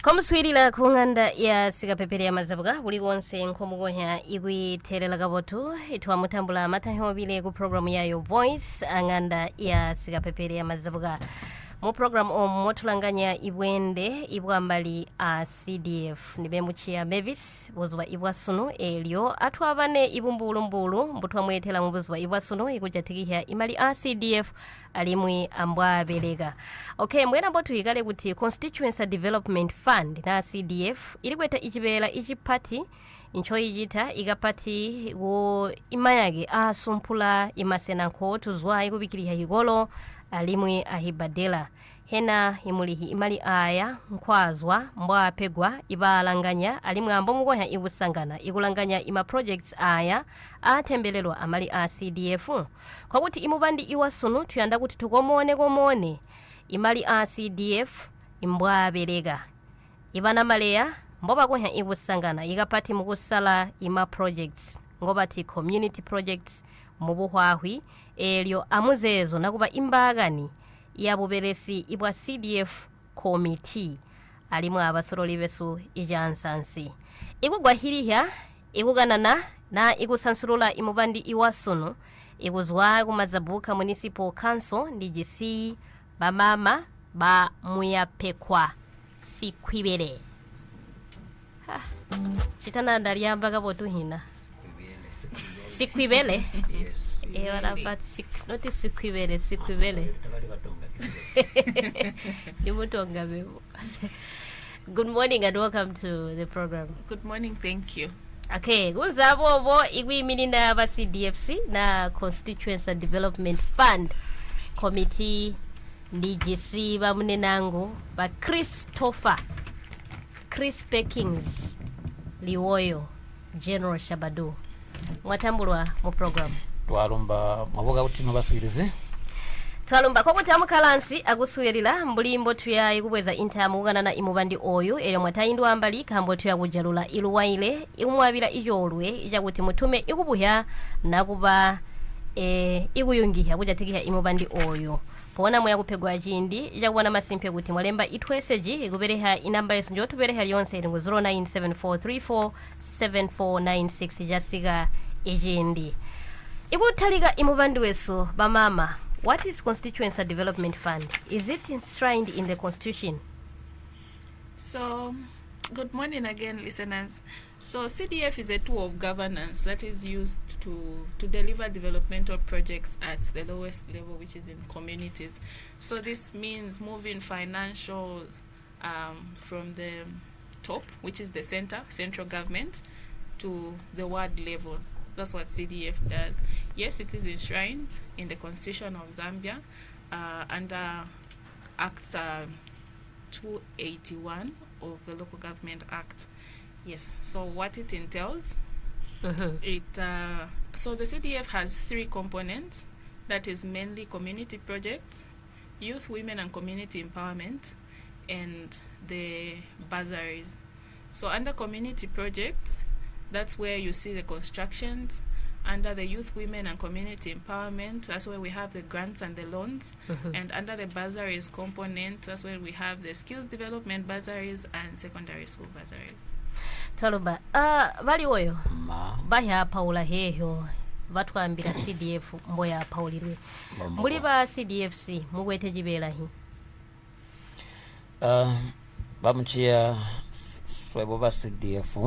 Komuswirila kunganda ya sikapepere ya Mazabuka buli wonse nkomugonya igwiterela gabotu itwa mutambula matahobile ku program yayo Voice anganda ya sikapepere ya Mazabuka mu program motulanganya ibwende ibwambali a CDF nibemuchia Mavis bozwa ibwasunu elio atwabane ibumbulumbulu mbutwa mwetela mu bozwa ibwasunu ikujatikiya imali a CDF alimwi ambwa belega. Okay, mwena mbotu igale kuti Constituency Development Fund na CDF ilikweta ichibela ichipati incho ijita igapati wo imayage asumpula imasena nkotu zwa ikubikiriya higolo alimwi ahibadela hena imulihi imali aya nkwazwa mbwa pegwa ibalanganya alimwe ambo mugonya ibusangana igulanganya ima projects aya atembelelwa amali a CDF kwa kuti imubandi iwasunu tuyanda kuti tukomone imali a CDF imbwa belega ibana maleya mboba gonya ibusangana igapati mukusala ima projects ngobati community projects mubuhwahwi elio amuzezo nakuba imbagani yabuberesi ibwa CDF committee alimwe abasoroli besu ijansansi igugwa hiriya iguganana na igusansurula imubandi iwasunu iguzwa ku Mazabuka Municipal Council ndijisi bamama ba muyapekwa sikwibere chitana ndaliambaga botuhina sikwibele Yes. but not sikwibele Nimutonga bebo. Good morning and welcome to the program. Good morning, thank you. Okay, guzabo igwi minina ba CDFC na Constituency Development Fund Committee DGC ba munenango ba Chris Peckings Liwoyo General Shabado mwatambulwa mu program Twalumba maboga utino basubirize twalumba kwa kuti amukalansi agusuyirira mbulimbo tuya ikubweza intamugana na imubandi oyo ere mwatayindwa ambali kambo tuya kujalula iluwaile imwabira ijolwe ijakuti mutume ikubuhya nakuba ikuyungiha kujatikiha imubandi oyo pona moya kupegwa jindi ijakubona masimpe kuti mwalemba itweseji ikubereha inamba yesu njo tubereha lyonse ilingo 0974347496 ijasiga ejindi ikutalika imubandi wesu bamama. What is Constituency Development Fund? Is it enshrined in the Constitution? So, good morning again, listeners. So, CDF is a tool of governance that is used to deliver developmental projects at the lowest level, which is in communities. So, this means moving financial from the top, which is the central government, to the ward levels. That's what CDF does. Yes, it is enshrined in the Constitution of Zambia under Act 281 of the Local Government Act. Yes, so what it entails, so the CDF has three components. That is mainly community projects, youth, women and community empowerment, and the bursaries. So under community projects, that's where you see the constructions. Under the youth, women and community empowerment, that's where we have the grants and the loans. And under the bursaries component, that's where we have the skills development bursaries and secondary school bursaries. Talumba, bali oyo ma baya paula heho batwambira CDF mboya paulirwe muri ba CDFC mugwete jibela hi bamuchia swebo ba CDF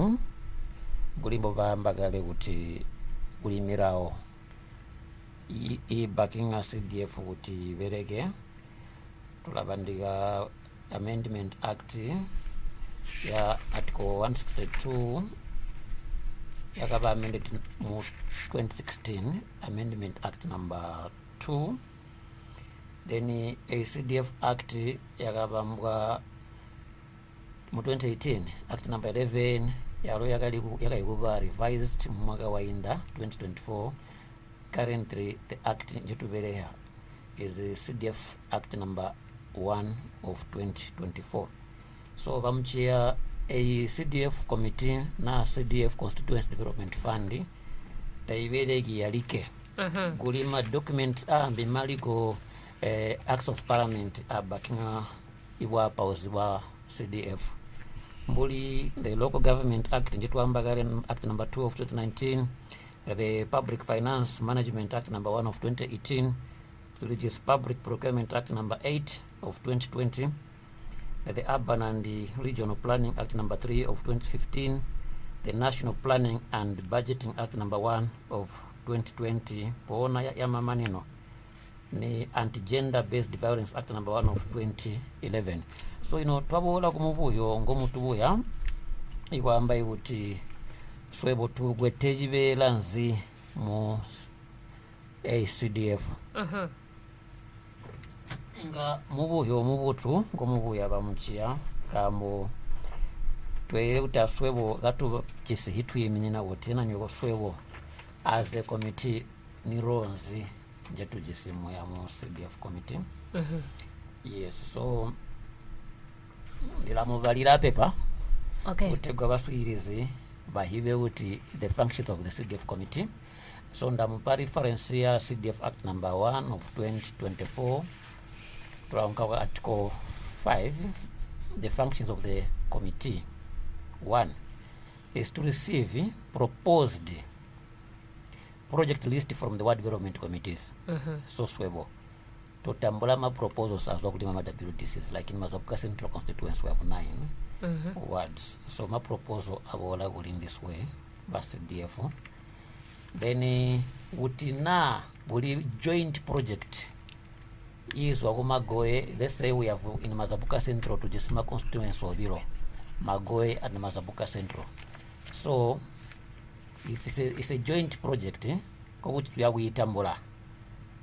bulimbo bambagale kuti bulimirawo i backing a CDF kuti berege tulabandika Amendment Act ya Article 162 yakaba amended mu 2016 Amendment Act number 2. Then a CDF Act yakaba mu 2018 Act number 11 yaro yakaikuba revised mwaka wainda 2024. Currently the act njetubereha is the CDF Act number 1 of 2024. So bamchia a CDF committee na CDF Constituency Development Fund taibelegi yalike gulima documents bimaligo acts of parliament backing ibwa pause ba CDF mbuli the Local Government Act njitwamba kale Act number 2 of 2019, the Public Finance Management Act number 1 of 2018, which is Public Procurement Act number 8 of 2020, the Urban and the Regional Planning Act number 3 of 2015, the National Planning and Budgeting Act number 1 of 2020, poona ya mamanino ni Anti-Gender Based Violence Act number 1 of 2011. So twabola kumubuyo ngomutubuya ikwamba ikuti swebo tugwetejibeera nzi mu ACDF nga mubuyo mubutu ngomubuya bamuchiya kambo twere kuti swebo gatu kisi hitwiminyina kuti nanyo swebo as a committee ni ronzi njetu jisimu ya mu CDF committee. Yes, so ndilamubalira pepa kutegwa baswirizi bahibe uti the functions of the CDF committee. So ndamupa reference ya CDF Act number 1 of 2024 tulanka article 5. The functions of the committee: 1 is to receive proposed project list from the ward development committees. So swebo tutambula ma proposals as okutima ma WDCs, like in Mazabuka Central Constituency we have 9 wards. So my proposal abola go in this way basi DF. Then utina buli joint project is wakumagoe. Let's say we have in Mazabuka Central to Jisima constituency Obiro, Magoe and Mazabuka Central. So if it's a joint project, which we are tambula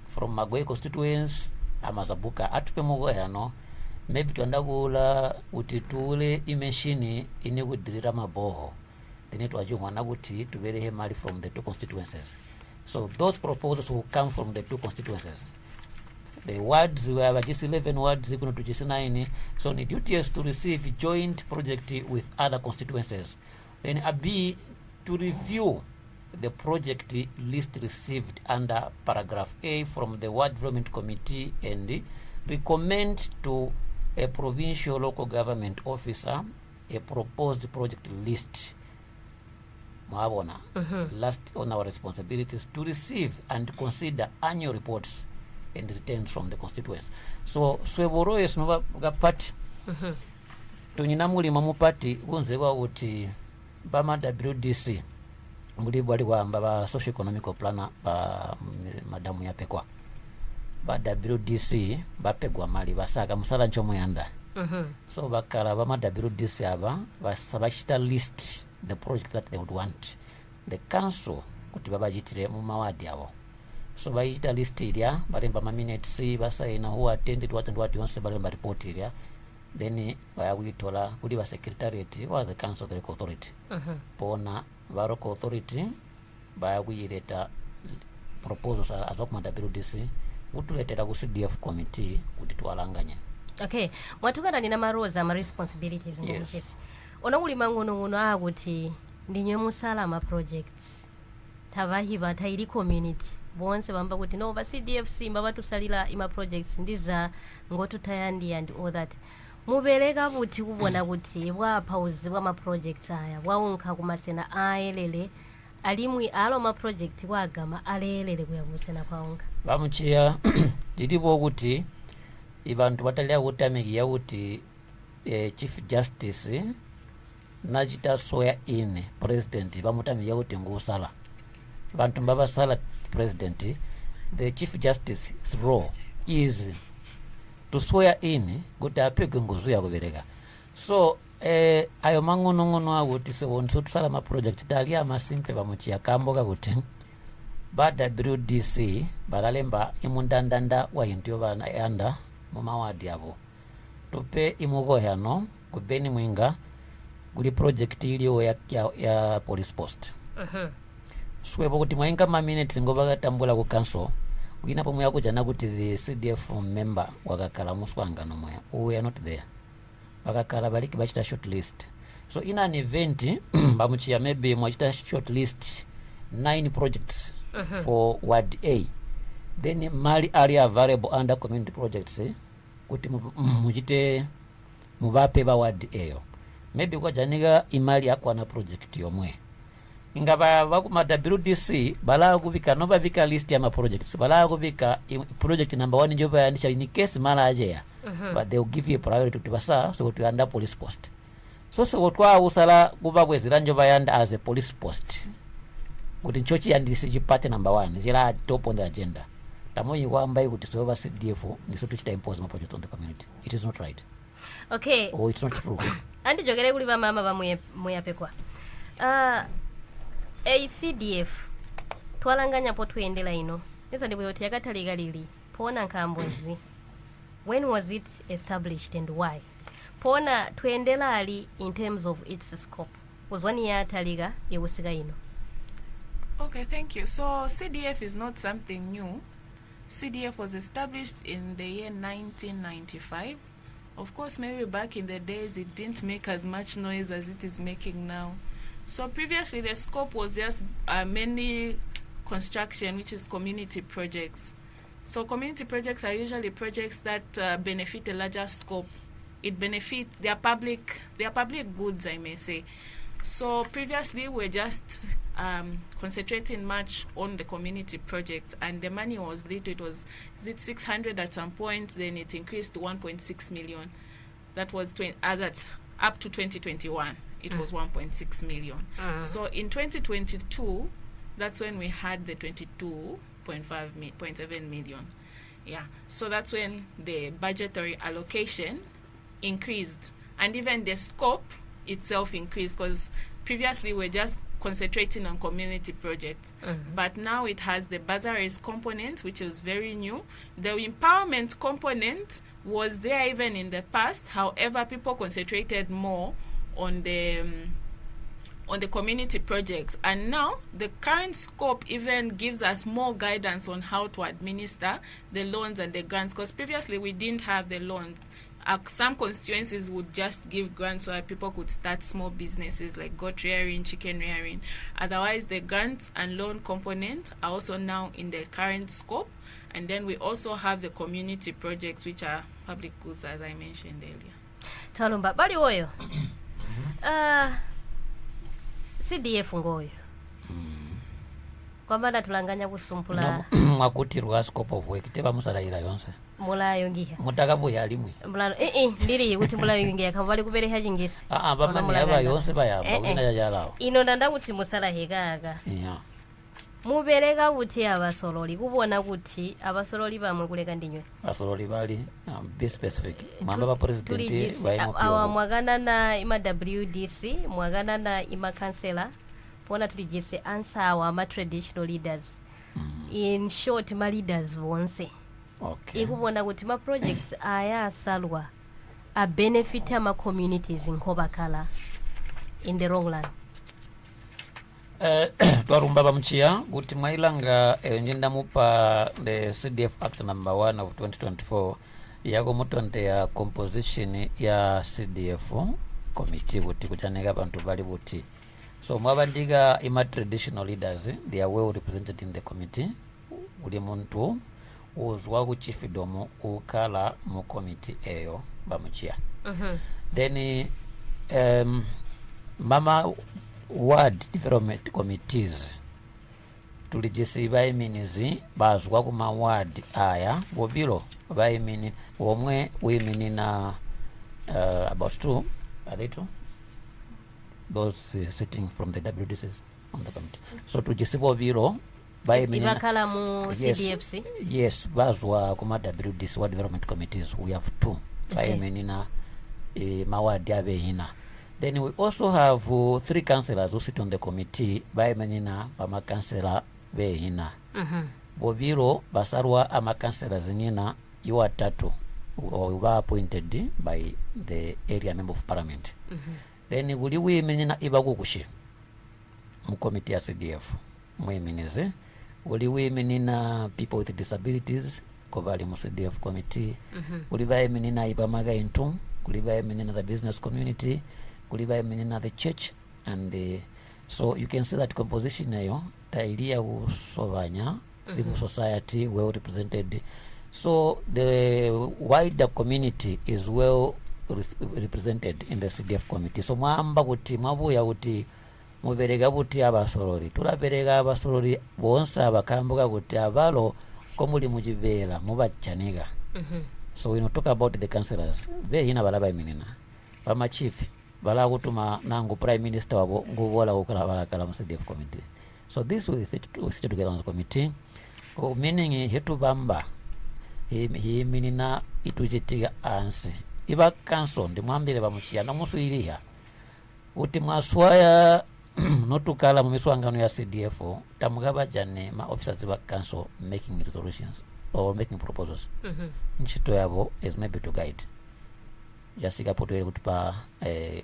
from Magoe constituency and Mazabuka atupe Mogoe no, maybe tuandagula utitule imeshini ini kudirira maboho, they need to ajuma naguti to very money from the 2 constituencies. So those proposals will come from the 2 constituencies. The wards we have just 11 wards equal to just 9. So the duty is to receive joint project with other constituencies. Then a B to review the project list received under paragraph A from the ward development committee and recommend to a provincial local government officer a proposed project list. Last on our responsibilities to receive and consider annual reports and returns from the constituents. So sweboro is no gapati tunyina mulima mupati unzewa uti bama WDC muri bali wamba ba socio economic planner ba madamu yapekwa ba WDC bapegwa mali basaka musala nchomo yanda. So bakala bama WDC aba basabashita list the project that they would want the council kuti babajitire mu mawadi abo. So bayita list ilia balemba ma minutes basaina who attended what and what yonse balemba report ilia, then bayawitola kuli ba secretariat or the council of the local authority. Pona ba local authority bayawireta proposals as of WDC kutuletera ku CDF committee kuti twalanganya. Okay, mwatukana nina maroza ma responsibilities yes. Ona ulima ngono akuti ndinywe musala ma projects tabahiba tairi community bonse bamba kuti no ba CDF simba batusalira ima projects ndiza ngotu tayandi and all that. Mubereka buti kubona kuti bwa pause bwa ma projects aya bwaunka kumasena aelele alimwi alo ma project kwagama alelele kuyabusena kwaunka bamuchiya dilibo kuti ibantu batalya kutamikiya kuti chief justice najita swear in president bamutamikiya kuti ngusala bantu mbabasala president. The chief justice's role is to swear in kuti apeke ngozu ya kubereka. So ayo mangono akuti sebonso tusala ma project tali ama simple bamuchiya kamboka kuti ba WDC balalemba imundandanda wa intyo bana yanda mu mawadi abo tupe imugoya no kubeni mwinga kuli project iliyo ya police post. Swebo kuti mwainga ma minutes ngoba gatambula ku council wina pomwe yakujana kuti the CDF member wakakala muswanga no moya we are not there wakakala baliki bachita short list. So in an event bamuchiya maybe mwachita short list 9 projects for ward A, then mali area available under community projects kuti mujite mubape ba ward A. maybe kwajanika imali akwana project yomwe ingaba bakuma WDC bala kubika no babika list ya ma projects bala kubika project number 1 njoba yanisha in case mala ajeya but they will give you a priority to basa so to under police post so kwa usala kuba kwezira njoba yanda as a police post kuti nchochi yandisi chipate number 1 chila top on the agenda tamoyi kwamba kuti so over CDF ndiso tuchita impose ma project on the community. It is not right. Okay, oh it's not true. Andi jogere kuli ba mama bamwe muyapekwa ACDF twalanganya po twendela ino nisa ndipo yoti yakataliga lili pona nkambwezi. When was it established and why? Pona twendela ali in terms of its scope was one year taliga yewusika ino. Okay, thank you. So CDF is not something new. CDF was established in the year 1995. Of course, maybe back in the days it didn't make as much noise as it is making now. So previously the scope was just mainly construction, which is community projects. So community projects are usually projects that benefit a larger scope. It benefits their public goods, I may say. So previously we're just concentrating much on the community projects, and the money was little. It was 600 at some point, then it increased to 1.6 million. That was up to 2021. It was 1.6 million. So in 2022, that's when we had the 22.7 million. Yeah. So that's when the budgetary allocation increased, and even the scope itself increased, because previously we're just concentrating on community projects, but now it has the bursaries component, which is very new. The empowerment component was there even in the past. However, people concentrated more on the community projects, and now the current scope even gives us more guidance on how to administer the loans and the grants, because previously we didn't have the loans. Some constituencies would just give grants so that people could start small businesses like goat rearing, chicken rearing. Otherwise, the grants and loan component are also now in the current scope. And then we also have the community projects, which are public goods, as I mentioned earlier. Talumba, bali oyo. CDF ngoyo. Kwa maana tulanganya kusumpula. Mwakutirwa scope of work. Teba musalaira yonse. Mulayo ngiya mutakabu yalimwe mulalo ndiri kuti mulayo ngiya kavali kubereha chingisi bamani aba yonse bayamba wina yajalawo ino ndanda kuti musala hekaga mubereka kuti abasololi kubona kuti abasololi bamwe kuleka ndinywe abasololi bali be specific mamba ba president bayimo awa mwagana na ima WDC mwagana na ima councillor pona tulijise answer our traditional leaders in short ma leaders bonse. Okay. Ikubona kuti ma projects aya asalwa a benefit ama communities in Kobakala in the wrong land. Twarumba bamchia kuti mwailanga njenda mupa the CDF Act number 1 of 2024 yako mutonde ya composition ya CDF committee kuti kuchaneka bantu bali buti. So mwabandiga ima traditional leaders, they are well represented in the committee. Uli muntu uzwa kuchifidomo ukala mu committee eyo bamuchia. Then mama ward development committees tulijisi bayiminizi bazwa kuma ward aya bobilo bayimini omwe women na about two are they two those sitting from the WDCs on the committee. So tujisi bobilo Ibakala mu CDFC. Yes, bazwa kuma WDC ward development committees we have two bayimini na mawadi abe hina. Then we also have 3 councillors who sit on the committee by menina bama councillor be hina. Bobiro basarwa ama councillors nina you are tatu were appointed by the area member of parliament. Then uli we menina ibagukushi mu committee ya CDF mwemineze uli we menina people with disabilities kovali mu CDF committee uli bae menina ibamaga intu uli bae menina the business community kuliba menina the church, and so you can see that composition nayo tailia usovanya civil society well represented, so the wider community is well represented in the CDF committee. So mwamba kuti mwabuya kuti mubereka kuti abasololi tulabereka abasololi bonse abakambuka kuti abalo ko muli muchibera mubachanika. So we talk about the councillors be hina balaba iminina bama chief bala kutuma nangu prime minister wabo ngubola ukala balakala mu CDF committee. So this we sit together on the committee meaning hetu bamba he minina itujitiga anse iba council ndimwambire bamuchia na musuiriha uti mwaswaya notukala mu miswangano ya CDF tamugaba jane ma officers ba council making resolutions or making proposals. Nchito yabo is maybe to guide just ikapotwele kutupa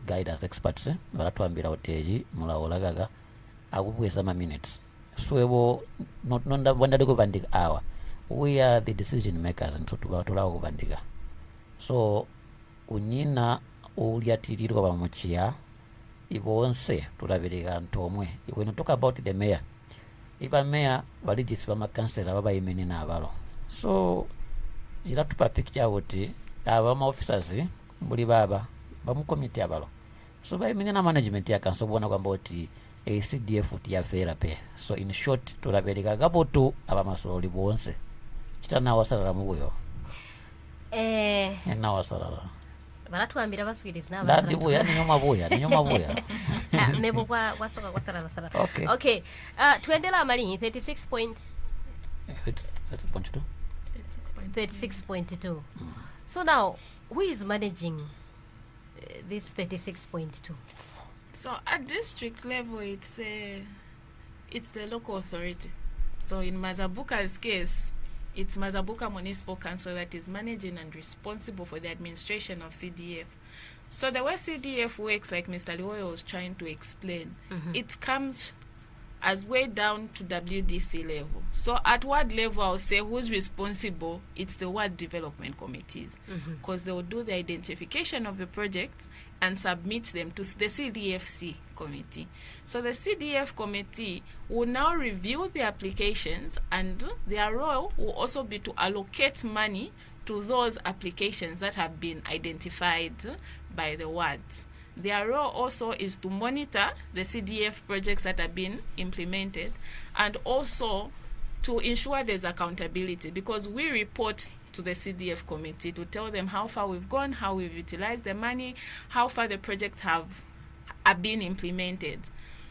guidance experts balatuambira oteji mulawolagaga akubweza ma minutes swebo not nonda wanda kubandika awa we are the decision makers and so tubatola kubandika so unyina ulyatirirwa bamuchia ibonse tulabereka ntomwe. When you talk about the mayor iba mayor baligisi bama councillor baba imeni na abalo so jira tupa picture wote abama officers mbuli baba bamu committee abalo so ba imeni na management ya council bona kwamba oti CDF ya fera pe. So in short tulabereka gabotu abama sololi bonse kitana wasala mubuyo na wasala baratuambira baswiriza n'abasara ndibuya ninyoma buya nebo kwa soka kwa sara. Okay. Tuendela amali 36.2 So now who is managing this 36.2? So at district level, it's the local authority. So in Mazabuka's case, it's Mazabuka Municipal Council that is managing and responsible for the administration of CDF. So the way CDF works, like Mr. Liwoyo was trying to explain, it comes as way down to WDC level. So at ward level, I'll say who's responsible, it's the ward development committees, because they will do the identification of the projects and submit them to the CDFC committee. So the CDF committee will now review the applications, and their role will also be to allocate money to those applications that have been identified by the wards. Their role also is to monitor the CDF projects that have been implemented, and also to ensure there's accountability, because we report to the CDF committee to tell them how far we've gone, how we've utilized the money, how far the projects have been implemented.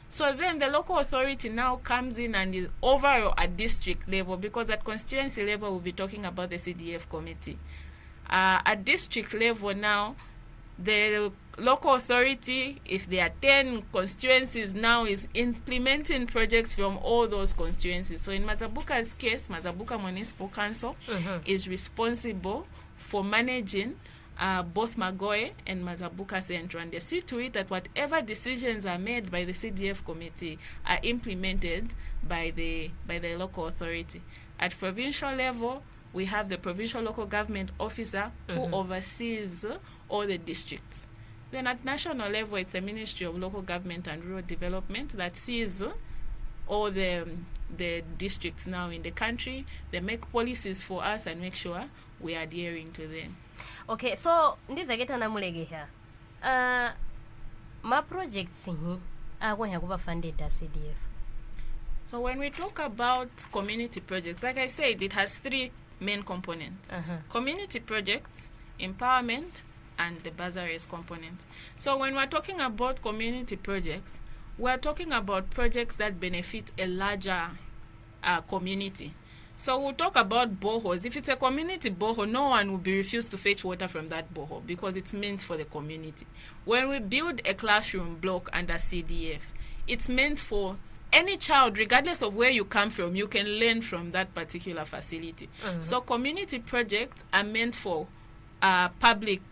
So then the local authority now comes in and is overall at district level, because at constituency level we'll be talking about the CDF committee. At district level now, the local authority, if there are 10 constituencies now, is implementing projects from all those constituencies. So in Mazabuka's case, Mazabuka Municipal Council is responsible for managing both Magoe and Mazabuka Central, and they see to it that whatever decisions are made by the CDF committee are implemented by the local authority. At provincial level, we have the provincial local government officer who oversees all the districts. Then at national level, it's the Ministry of Local Government and Rural Development that sees all the districts now in the country. They make policies for us and make sure we are adhering to them. Okay, so ndizageta namulege here. Ma projects are going to be funded by CDF. So when we talk about community projects, like I said, it has three main components. Community projects, empowerment, and the bursaries component. So when we're talking about community projects, we're talking about projects that benefit a larger community. So we'll talk about boreholes. If it's a community borehole, no one will be refused to fetch water from that borehole because it's meant for the community. When we build a classroom block under CDF, it's meant for any child, regardless of where you come from, you can learn from that particular facility. So community projects are meant for public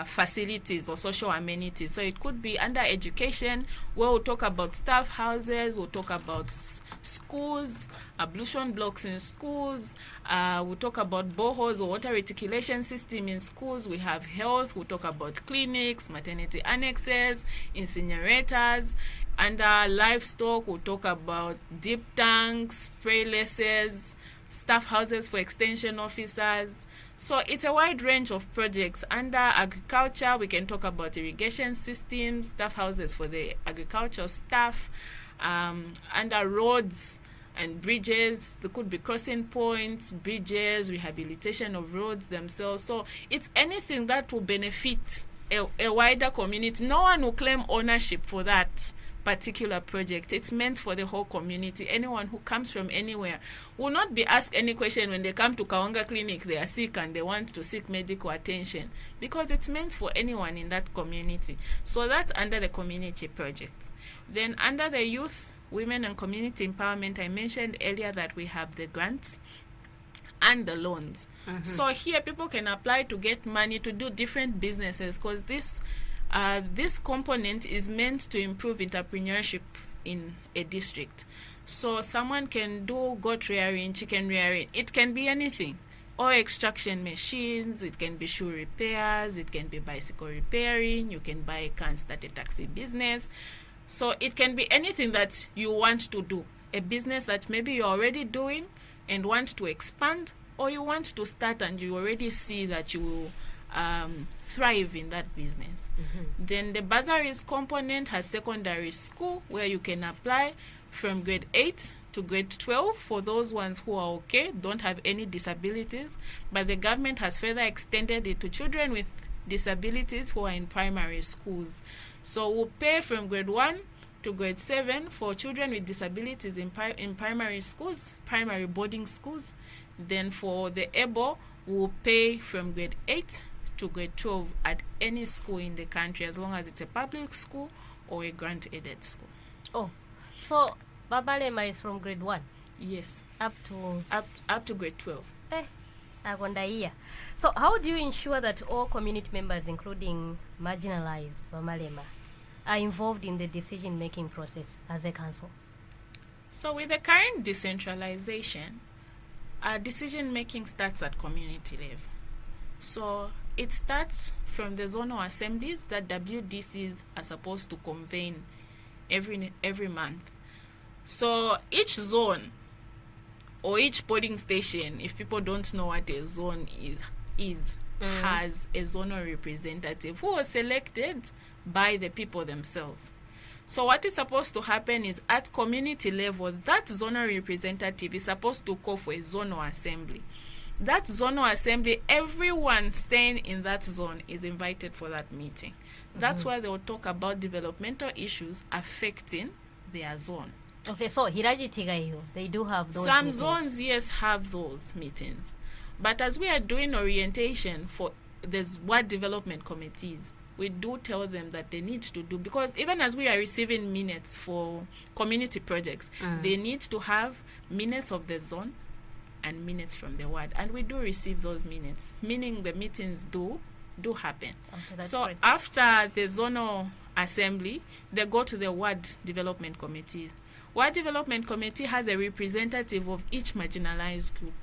facilities or social amenities. So it could be under education, where we'll talk about staff houses, we'll talk about schools, ablution blocks in schools, we'll talk about boreholes or water reticulation system in schools. We have health, we'll talk about clinics, maternity annexes, incinerators. Under livestock, we'll talk about deep tanks, spray laces, staff houses for extension officers. So it's a wide range of projects. Under agriculture, we can talk about irrigation systems, staff houses for the agricultural staff. Under roads and bridges, there could be crossing points, bridges, rehabilitation of roads themselves. So it's anything that will benefit a wider community. No one will claim ownership for that particular project. It's meant for the whole community. Anyone who comes from anywhere will not be asked any question when they come to Kaonga Clinic, they are sick and they want to seek medical attention, because it's meant for anyone in that community. So that's under the community project. Then under the youth, women and community empowerment, I mentioned earlier that we have the grants and the loans. So here people can apply to get money to do different businesses, because this component is meant to improve entrepreneurship in a district. So someone can do goat rearing, chicken rearing. It can be anything. Or extraction machines, it can be shoe repairs, it can be bicycle repairing, you can start a taxi business. So it can be anything that you want to do. A business that maybe you're already doing and want to expand, or you want to start and you already see that you will thrive in that business. Then the bursaries component has secondary school, where you can apply from grade 8 to grade 12 for those ones who are okay, don't have any disabilities. But the government has further extended it to children with disabilities who are in primary schools. So we'll pay from grade 1 to grade 7 for children with disabilities in primary schools, primary boarding schools. Then for the able, we'll pay from grade 8 to grade 12 at any school in the country, as long as it's a public school or a grant-aided school. Oh, so Babalema is from grade 1? Yes. Up to grade 12. So how do you ensure that all community members, including marginalized Babalema, are involved in the decision-making process as a council? So with the current decentralization, decision-making starts at community level. So it starts from the zonal assemblies that WDCs are supposed to convene every month. So each zone or each polling station, if people don't know what a zone is has a zonal representative who was selected by the people themselves. So what is supposed to happen is, at community level, that zonal representative is supposed to call for a zonal assembly. That zonal assembly, everyone staying in that zone is invited for that meeting. That's why they will talk about developmental issues affecting their zone. Okay, so Hiraji Tigayo, they do have those Some meetings. zones, yes, have those meetings. But as we are doing orientation for the ward development committees, we do tell them that they need to do, because even as we are receiving minutes for community projects, they need to have minutes of the zone and minutes from the ward. And we do receive those minutes, meaning the meetings do happen. Okay, that's so great. After the zonal assembly, they go to the ward development committees. Ward development committee has a representative of each marginalized group.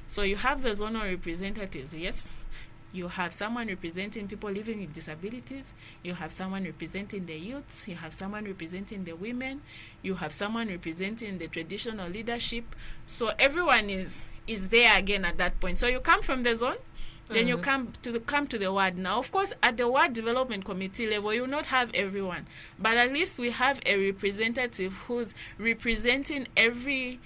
So you have the zonal representatives, yes. You have someone representing people living with disabilities. You have someone representing the youths. You have someone representing the women. You have someone representing the traditional leadership. So everyone is there again at that point. So you come from the zone, then you come to the ward. Now, of course, at the ward development committee level, you will not have everyone, but at least we have a representative who's representing every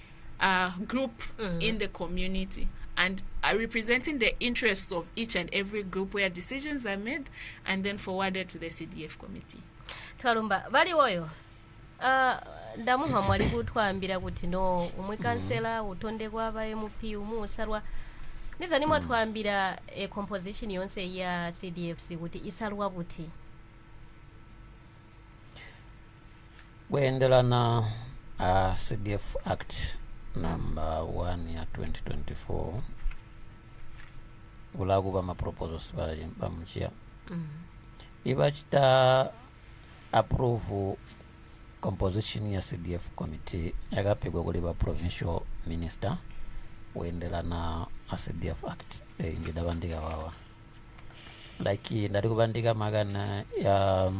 group in the community, and representing the interests of each and every group where decisions are made and then forwarded to the CDF committee. Talumba, bali woyo. Ndamuha mwali kutwambira kuti no umwe kansela utonde kwa MP umusalwa. Niza nimwa twambira composition yonse ya CDFC kuti isalwa buti. Kuendelana CDF Act number 1 ya 2024 ulakuba ma proposals bamuchia ibachita approve composition ya CDF committee yakapigwa kuli ba provincial minister kuendelana a CDF Act ngidabandika wawa like ndari kubandika magana ya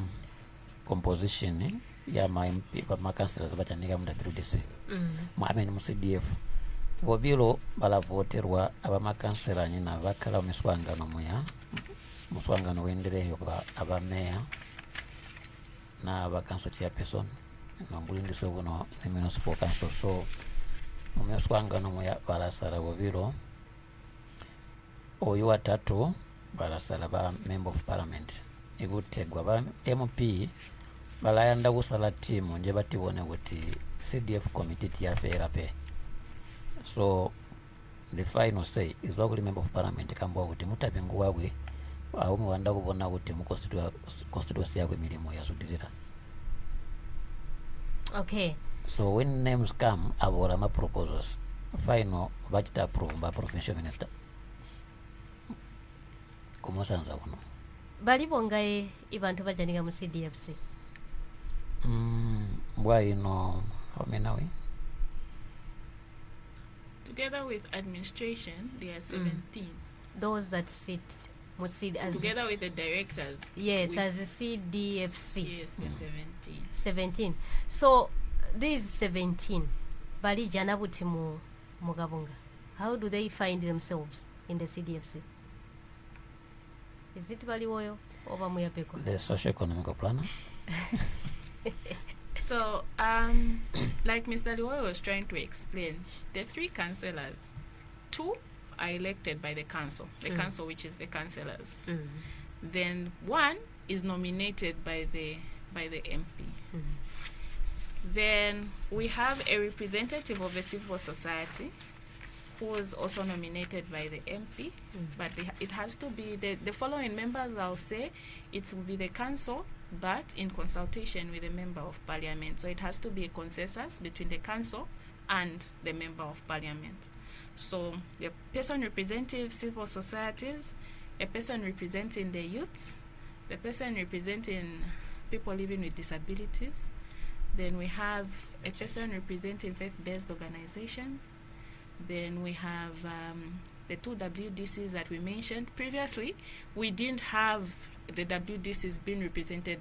composition ya ma MP pa ma councillors bachanika mu WDC mu CDF bobilo balavoterwa abamakansera nyina bakala miswangano muya muswangano wendereyo kwa abameya na abakanso chairperson nombulindiso buno ne municipal council. So mumiswangano muya balasala bobilo oyo watatu balasala ba member of parliament igutegwa ba MP balayanda kusala timu nje batibone kuti CDF committee tiyafera pe. So the final say is wakuli member of parliament kambwa kuti mutapingu wabwe aumi wanda kubona kuti mu constituency yakwe milimo yasudirira. Okay. So when names come abora ma proposals final bachita approve by provincial minister kumusanza kuno balipo ngaye ibantu bajanika mu CDFC. Why no how many are we? Together with administration, there are 17. Those that sit as Together with the directors. Yes, as a CDFC. Yes, there are 17. 17. So these 17 bali jana buti mu mugabunga. How do they find themselves in the CDFC? Is it bali woyo over muyapeko? The socio-economic planner. So, like Mr. Liwoyo was trying to explain, the 3 councillors, 2 are elected by the council, council which is the councillors. Then 1 is nominated by the MP. Then we have a representative of a civil society who was also nominated by the MP, but it has to be the following members. I'll say it will be the council, but in consultation with a member of parliament. So it has to be a consensus between the council and the member of parliament. So the person representing civil societies, a person representing the youths, the person representing people living with disabilities. Then we have a person representing faith-based organizations. Then we have the 2 WDCs that we mentioned previously. We didn't have the WDCs being represented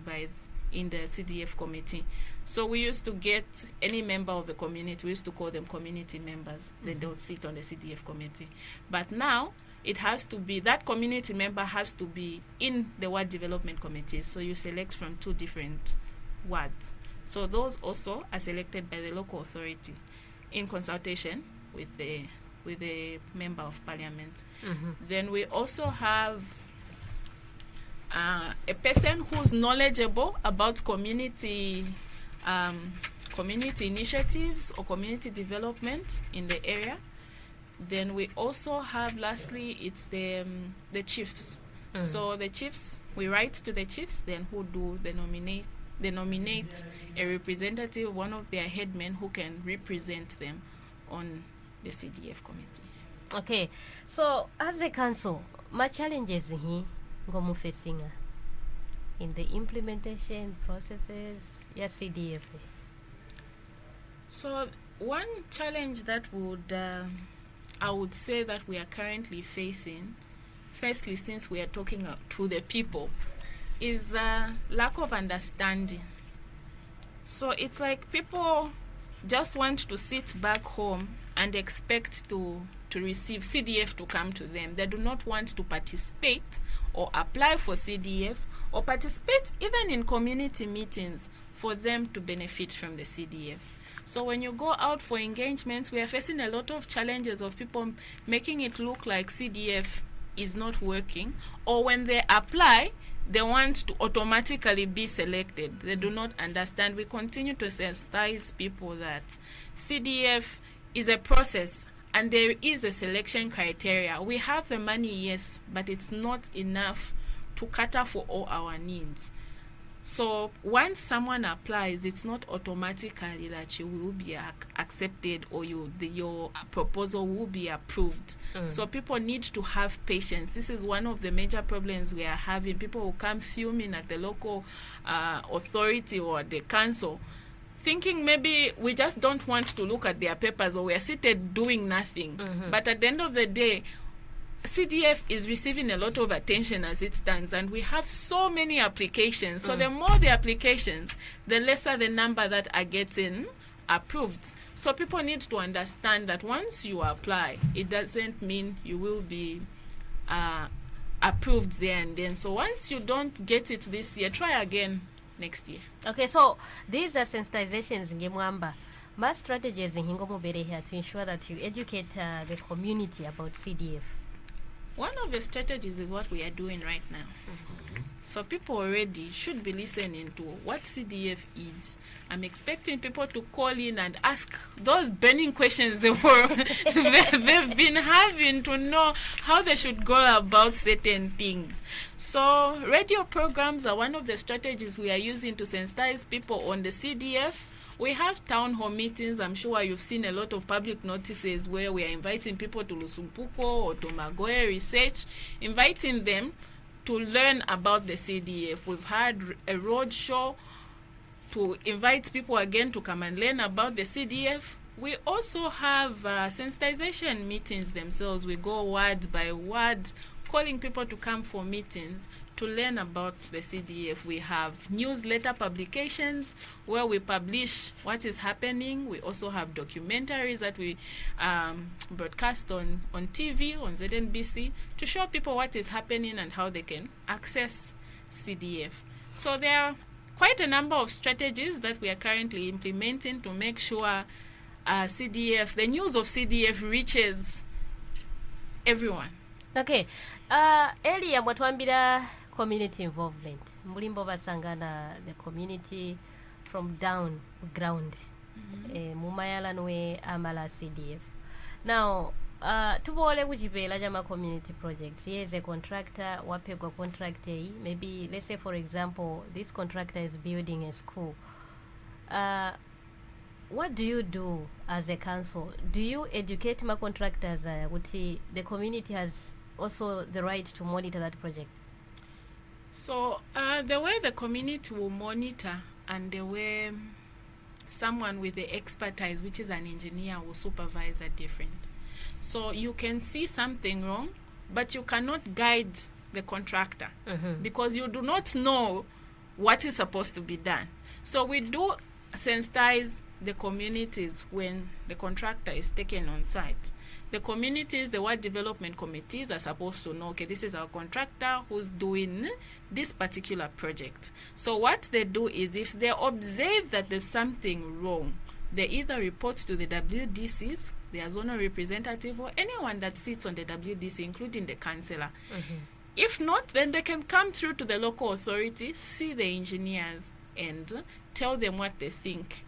in the CDF committee. So we used to get any member of the community, we used to call them community members, then they'll sit on the CDF committee. But now it has to be, that community member has to be in the ward development committee. So you select from 2 different wards. So those also are selected by the local authority in consultation with the member of parliament. Then we also have a person who's knowledgeable about community initiatives or community development in the area. Then we also have, lastly, it's the chiefs. So the chiefs, we write to the chiefs, then who do the nominate. They nominate a representative, one of their headmen, who can represent them on the CDF committee. Okay, so as a council, my challenges here go facing in the implementation processes, yes, CDF. So one challenge that I would say that we are currently facing, firstly, since we are talking to the people, is lack of understanding. So it's like people just want to sit back home and expect to receive CDF to come to them. They do not want to participate or apply for CDF or participate even in community meetings for them to benefit from the CDF. So when you go out for engagements, we are facing a lot of challenges of people making it look like CDF is not working, or when they apply, they want to automatically be selected. They do not understand. We continue to sensitize people that CDF is a process and there is a selection criteria. We have the money, yes, but it's not enough to cater for all our needs. So once someone applies, it's not automatically that you will be accepted or your proposal will be approved. So people need to have patience. This is one of the major problems we are having. People will come fuming at the local authority or the council, thinking maybe we just don't want to look at their papers or we are seated doing nothing. But at the end of the day, CDF is receiving a lot of attention as it stands, and we have so many applications. So the more the applications, the lesser the number that are getting approved. So people need to understand that once you apply, it doesn't mean you will be approved there and then. So once you don't get it this year, try again next year. Okay, so these are sensitizations in Gemwamba. My strategies in Hingomobere here to ensure that you educate the community about CDF. One of the strategies is what we are doing right now. So people already should be listening to what CDF is. I'm expecting people to call in and ask those burning questions they've been having to know how they should go about certain things. So radio programs are one of the strategies we are using to sensitize people on the CDF. We have town hall meetings. I'm sure you've seen a lot of public notices where we are inviting people to Lusumpuko or to Magoe Research, inviting them to learn about the CDF. We've had a road show to invite people again to come and learn about the CDF. We also have sensitization meetings themselves. We go word by word, calling people to come for meetings to learn about the CDF. We have newsletter publications where we publish what is happening. We also have documentaries that we broadcast on TV, on ZNBC, to show people what is happening and how they can access CDF. So there are quite a number of strategies that we are currently implementing to make sure CDF, the news of CDF reaches everyone. Okay. Earlier mwatuambira community involvement. Mulimbo basangana the community from down ground. Mumayala nwe amala CDF. Now, tubole kuchipela jama community projects. Here's a contractor, wapegwa contract A. Maybe, let's say for example, this contractor is building a school. What do you do as a council? Do you educate my contractors? The community has also the right to monitor that project? So the way the community will monitor and the way someone with the expertise, which is an engineer, will supervise are different. So you can see something wrong, but you cannot guide the contractor because you do not know what is supposed to be done. So we do sensitize the communities when the contractor is taken on site. The communities, the ward development committees are supposed to know, okay, this is our contractor who's doing this particular project. So what they do is if they observe that there's something wrong, they either report to the WDCs, their zonal representative, or anyone that sits on the WDC, including the councillor. If not, then they can come through to the local authority, see the engineers, and tell them what they think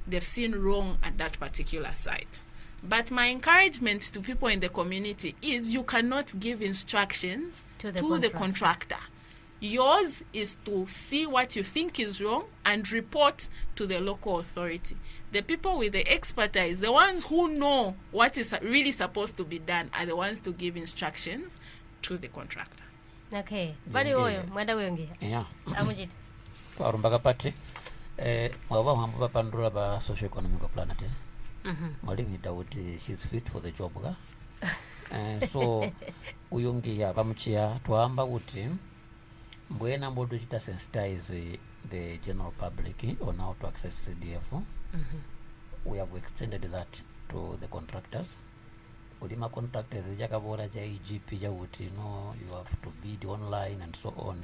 they've seen wrong at that particular site. But my encouragement to people in the community is you cannot give instructions to the contractor. Yours is to see what you think is wrong and report to the local authority. The people with the expertise, the ones who know what is really supposed to be done, are the ones to give instructions to the contractor. Okay. Bali oyo mwenda weyongea. Yeah. Amujiti. Kwa rumbaga pati mwaba mwamba pandura ba socio-economic planet. Mwalimu Dawuti, she's fit for the job ga. So uyongea bamuchia twamba kuti mbwena mbodo chita sensitize the general public on how to access CDF. We have extended that to the contractors. Ulima contractors jakabora ja IGP jawuti, you have to bid online and so on.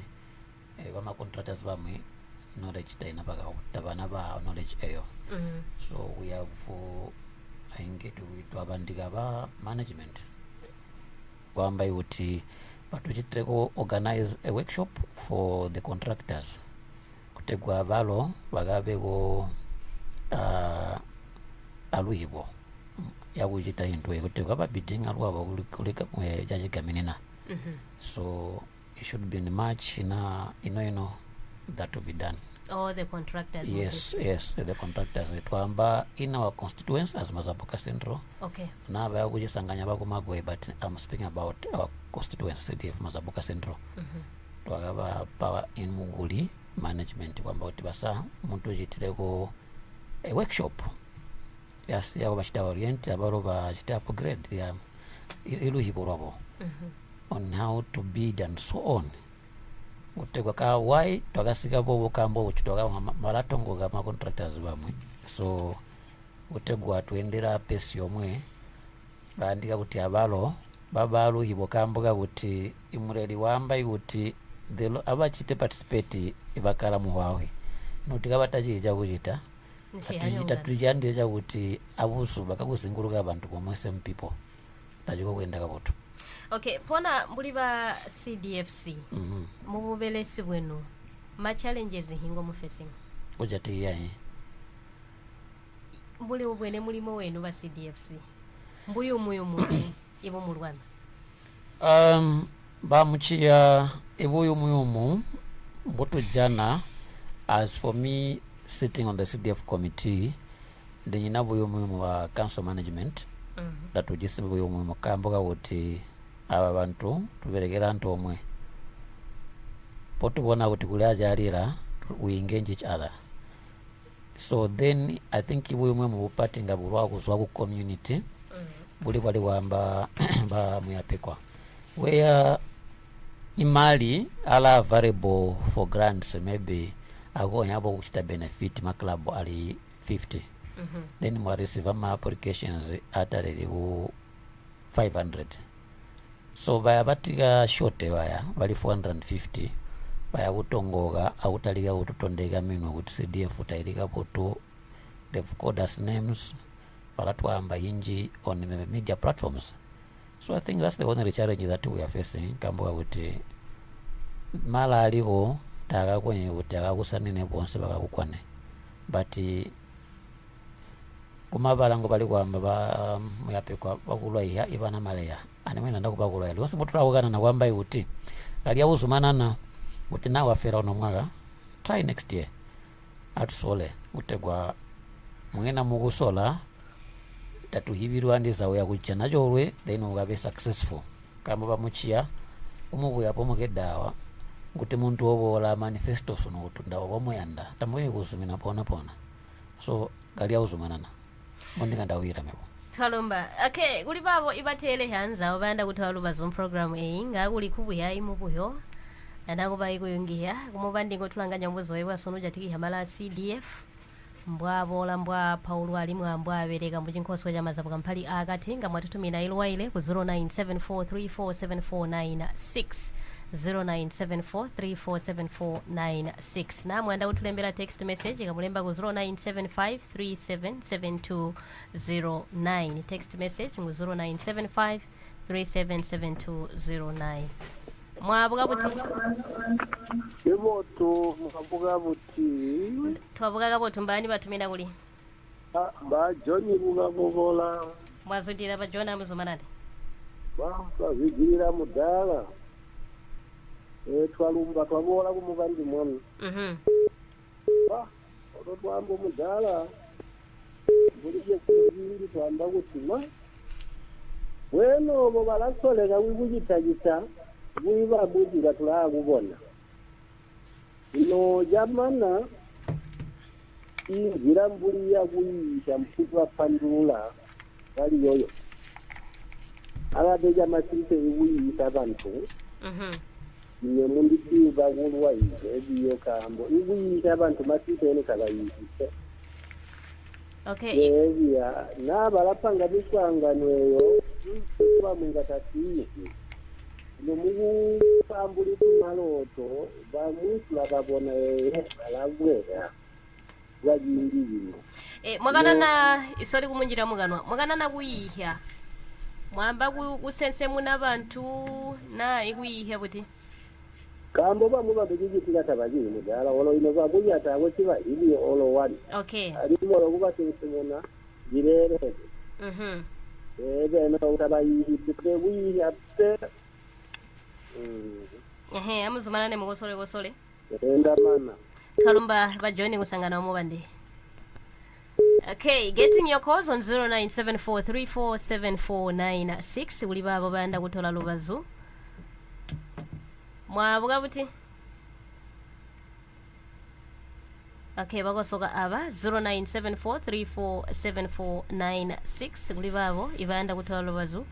Bama contractors bamwe knowledge taina baga tabana ba knowledge eyo. So we have engaged with abandika ba management kwamba yuti batuchiteko organize a workshop for the contractors kutegwa balo bagabeko aluibo yakuchita into kutegwa ba bidding alwaba kulika jajigaminina. So it should be in March that will be done. All the contractors. Yes, the contractors. Twamba in our constituency as Mazabuka Central. Okay. Now we are going to sanganya bagumagwe, but I'm speaking about our constituency CDF Mazabuka Central. Twagaba power in Muguli management kwamba utibasa muntu jitireko a workshop. Yes, ya bashita orient abaro bashita upgrade ya ilu hiborabo. On how to bid and so on. Utegwa ka why twagasika bobo kambo uchitoga maratongo ga contractors bamwe. So utegwa tuendera pesi yomwe bandika kuti abalo babalo ibo kambuga kuti imureli wamba kuti abachite participate ibakala muwawe notika batachija kuchita tujandira kuti abusu bakakuzinguluka abantu pomwe same people tajiko kwenda kapoto. Okay, pona mbuli ba CDFC mububelesi bwenu ma challenges hingo mu facing ojati yayi mbuli ubwene mulimo wenu ba CDFC mbuyo ibo mu Rwanda bamuchiya ibuyo muyumu mboto jana. As for me sitting on the CDF committee ndinyina buyo muyumu wa council management that ujisimu buyo muyumu kamboga wote aba bantu tuberekera nto omwe potubona kuti kuli ajalira we engage each other. So then I think ibuyo muyumu bupatinga bulwa kuzwa ku community buli bali wamba ba muyapekwa where imali ala variable for grants maybe agonya abo kuchita benefit ma club ali 50 then mwa receive ma applications ataleli ku 500 so baya batika shote baya bali 450 baya kutongoga autaliga kutotondeka mino kuti CDF utailika poto they've called us names palatwamba inji on the media platforms. So I think that's the only challenge that we are facing kambuga kuti mala aliko taka kwenye kuti akakusanine bonse bakakukwane but kumabalango bali kwamba ba muyapekwa bakulwa iya ibana maleya anemwena ndakubakulwa yali wose mutulawukana na kwamba kuti kali auzumanana kuti nawe afera uno mwaka try next year atusole utegwa mwena mukusola tatuhibirwa ndizawo yakuchana chorwe then ukabe successful kamba bamuchiya umubuya pomukedawa kuti muntu obola manifesto sono kutunda obomuyanda tamuye kuzumina pona so gali auzumanana mondinga ndawira mebo talomba. Okay, kuli babo ibatele hanza obanda kutwaluba zon program nga kuli kubuya imubuyo anako bayikuyungiya kumubandi ngotulanganya mbuzo wewa sonuja tiki hamala CDF mbwabola mbwa Paulo ali mwambwa abereka mu chinkoso cha Mazabuka mpali akati nga mwatutumina ilwaile ku 0974347496 0974347496 na mwanda kutulembera text message kamulemba ku 0975377209 text message mu 0975377209 mwabuga buti iboto mwabuga buti twabuga buti mbani batumina kuli ba Johnny buga bogola mwazundira ba John amuzumanade ba vigira mudala twalumba twabola ku mubandi mwana twambo mudala bulije kuzindi twamba kutima weno bo balasoleka wibujitagisa wiba bujiga tulakubona ino jamana ingira mbuli ya kuyisha mkutwa pandula wali yoyo alabeja masite wiyisa abantu niyo mundiki bagulwa ize ebiyo kambo wiyisa abantu masite ene kabayise. Okay, yeah, na balapanga biswanganweyo kuba mungatatiye nomugu pambuli kumaloto bamwisula babona alagwera wajindiri mwagana na isori kumunjira muganwa mwagana na kuyihya mwamba kusense muna bantu na ikuyihya buti kambo bamu babijitira tabajiri mudala olo ino babuya atawe kiba ili olo wani. Okay, alimo lokuba tensemona jirere ebe no utabayi tsebuyi apte amuzumana ne mugosole enda mana talumba ba John kusangana mu bandi. Okay, getting your calls on 0974347496 uli babo banda kutola lubazu mwabuga buti. Okay, bagosoka aba 0974347496 uli babo ibanda kutola lubazu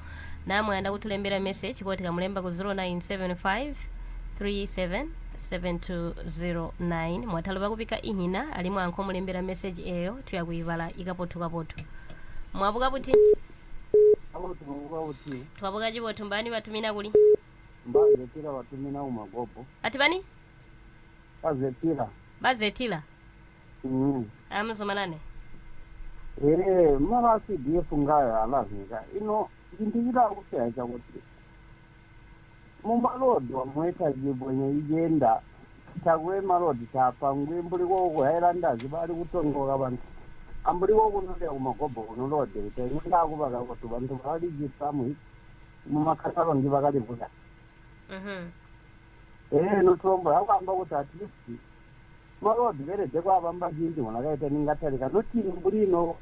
namwe anda kutulembera message kwa kamulemba ku 097537 7209 mwathaluba kupika ihina alimu ankho mulembera message eyo tuyakuivala ikapothukapotu mwabuka buti twabuka chipotu mbani batumina kuli Bazetira batumina umagopo. ati bani Bazetira. amusomanane Mara CDF ngayo alazika. Ino ndingira kuseja kuti. Mumalodo mweta jibonye igenda. Tagwe malodi tapa ngwimbuli ko kuhera zibali kutongoka abantu. Ambuli ko kunode umagopo kunolode tenga kubaga kuti bantu bali jisamu mumakatalo ngibakali buda. Notombo akamba kuti at least malodi verede kwavamba jinji munakaita ningatarika noti mbulino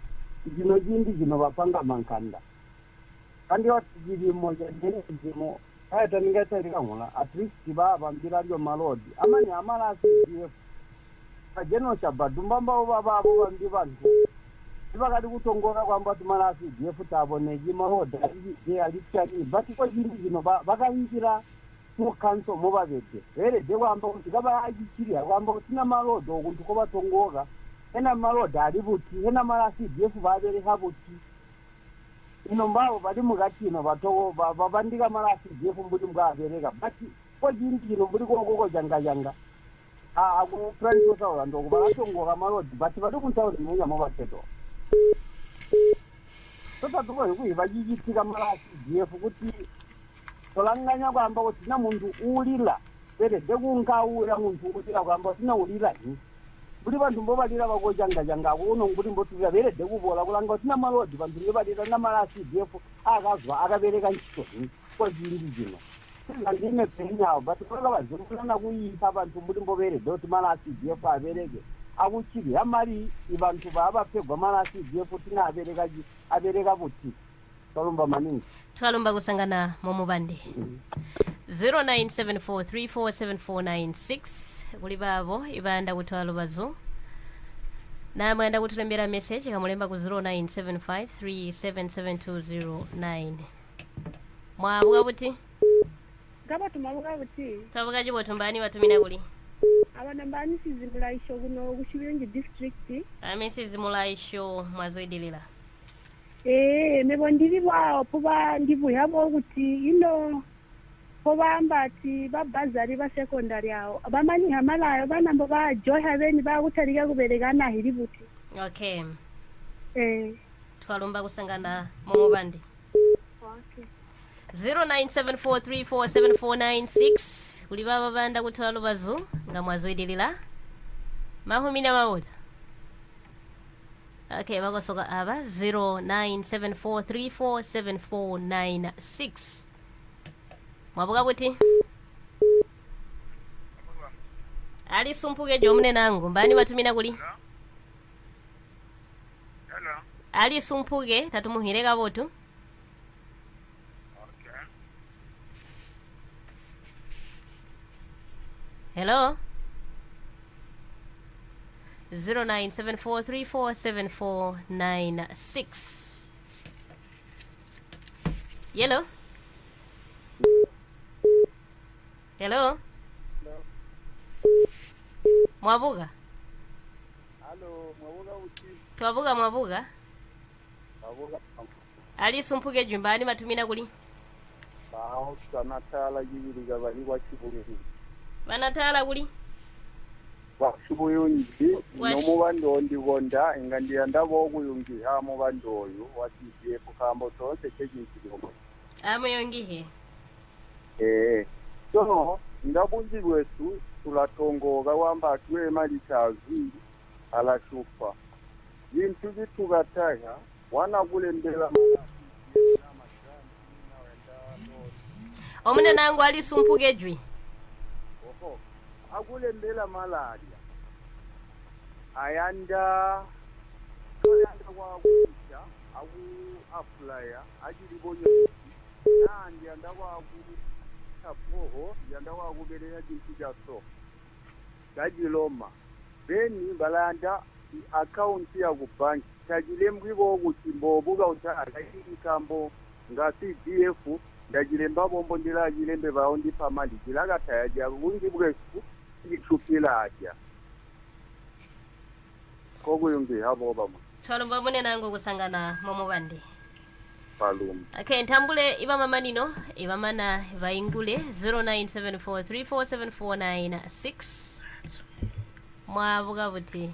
jino jindi jino vapanga mankanda kandi wati jirimo jenezimo aita ningatarika muna at least vavambira ryo malodi amani amala asijf ajeno shabadu mbamba vavavo vambi vantu ivakati kutongora kwamba tumala asijf tavoneji malodi alichani but ko jindi jino vakaingira mukanso muvavete verede kwamba kuti kava achichirya kwamba kuti na marodho kuti kovatongoka ena marodho ari vuti ena maracdf vavereka vuti ino mbavo vari mukati ino vavandika maracdf mburi mukaavereka but kojindi ino mburi kokoko janga akupranisosaura ndoko vakatongoka marodhi but vari kutauri munyamo vateto totatukohikuhi vachichitika maracdf kuti tolanganya kwamba kuti na muntu ulila verede kungaura muntu ulila kwamba tina ulila hi kuti vantu mbovalira vakojanga kuno kuti mbotuira verede kuvola kulanga kuti na malodi vantu ngevalira na maracdf akazwa akavereka ntchito hi kozindi zino andine penyawo but kola vazirukana kuipa vantu muri mboverede kuti maracdf avereke akuchirya mari ivantu vaavapegwa maracdf tina avereka vuti talumba maningi twalumba kusangana momubandi 0974347496 kuli bavo ibanda kutwalo bazo namwe anda kutulembera message kamulemba ku 0975377209 mwabuka buti ngaba tumabuka buti tabuka jibo tumbani watumina kuli abana mbani sizimulaisho kuno kushibyengi district sizimulaisho mwazoidilila nebo ndiri bwawo kuba ndibuyabo kuti ino kobamba ati babazari ba secondary awo abamani hamalayo banambo ba joha beni ba kutarika kuberekana hiri buti okay twalumba kusangana momubandi okay 0974347496 kuli baba banda kutwalo bazu ngamwazoidilila mahumina mawuta okay vakosoka ava 0974347496 mwabuka kuti ali sumpuke jomune nangu mbani vatumina kuli ali sumpuke tatumuhireka votu hello 0974347496 Hello? Hello? Mwabuga? Hello, mwabuga uchi. Twabuga mwabuga? Mwabuga. Ali sumpuke jumbani matumina kuli? Bao sanatala yibiriga bari wakibuliri. Banatala kuli? Wakibuyungi nomubando ndigonda ingandi ndabo okuyungi ha mubando oyo watiye kukambo tose kejinjiro. Amuyongihe. So ndabunzi wetu tulatongoga wamba tuwe mali chazi ala chupa. Yintu bitugataya wana kulembera omune nangu ali sumpuke jwi. Oho. Akulembera malaria. Ayanda wakuja aku aplaya ajili bonyo nandi anda waku tapoho yanda wakuberera jintu jaso gajiloma beni balanda account ya ku bank tajile mbwibo okutimbo buga utaka ikambo nga CDF ndajilemba bombo ndila jilembe baondi pamali jilaga tayaja bungi bwesu ichukila atya kokuyumbi habo bama twalumba munena ngo kusangana momo bandi palum okay ntambule ibama manino ibamana vaingule 0974347496 mwavuga buti